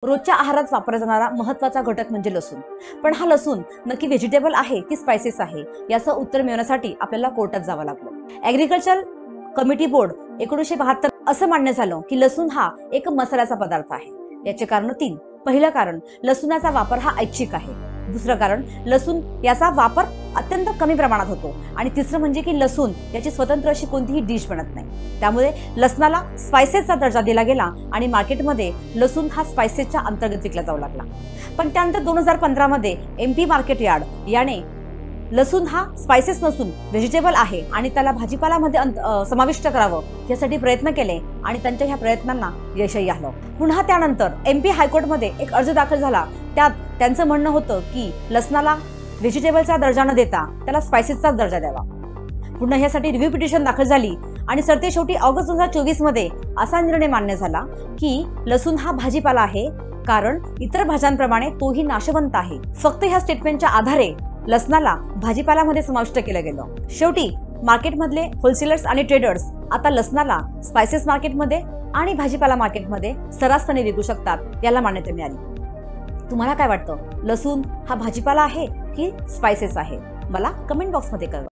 रोजच्या आहारात वापरला जाणारा महत्त्वाचा घटक म्हणजे लसूण. पण हा लसूण नक्की व्हेजिटेबल आहे की स्पाइसेस आहे याचं उत्तर मिळवण्यासाठी आपल्याला कोर्टात जावं लागलं. ॲग्रिकल्चर कमिटी बोर्ड 1972 असं मान्य झालं की लसूण हा एक मसाल्याचा पदार्थ आहे. याचे कारण 3. पहिलं कारण, लसूणाचा वापर हा ऐच्छिक आहे. दुसरं कारण, लसूण याचा वापर अत्यंत कमी प्रमाणात होतो. आणि तिसरं म्हणजे की लसूण याची स्वतंत्र अशी कोणतीही डिश बनत नाही. त्यामुळे लसणाला स्पाइसेसचा दर्जा दिला गेला आणि मार्केटमध्ये लसूण हा स्पाइसेसच्या अंतर्गत विकला जाऊ लागला. पण त्यानंतर 2015 मध्ये MP मार्केट यार्ड याने लसूण हा स्पाइसेस नसून व्हेजिटेबल आहे आणि त्याला भाजीपाल्यामध्ये समाविष्ट करावं यासाठी प्रयत्न केले आणि त्यांच्या ह्या प्रयत्नांना यशही आलं. पुन्हा त्यानंतर MP हायकोर्टमध्ये एक अर्ज दाखल झाला. त्यात त्यांचं म्हणणं होतं की लसणाला व्हेजिटेबलचा दर्जा न देता त्याला स्पाइसेसचा दर्जा द्यावा. पुन्हा यासाठी रिव्ह्यू पिटिशन दाखल झाली आणि सरतेशेवटी ऑगस्ट 2024 मध्ये असा निर्णय मान्य झाला की लसूण हा भाजीपाला आहे, कारण इतर भाज्यांप्रमाणे तोही नाशवंत आहे. फक्त ह्या स्टेटमेंटच्या आधारे लसणाला भाजीपाल्यामध्ये समाविष्ट केलं गेलं. शेवटी मार्केटमधले होलसेलर्स आणि ट्रेडर्स आता लसणाला स्पाइसेस मार्केटमध्ये आणि भाजीपाला मार्केटमध्ये सर्रासपणे विकू शकतात, याला मान्यता मिळाली. तुम्हाला काय वाटतं, लसूण हा भाजीपाला आहे की स्पाइसेस आहे? मला कमेंट बॉक्समध्ये कळवा.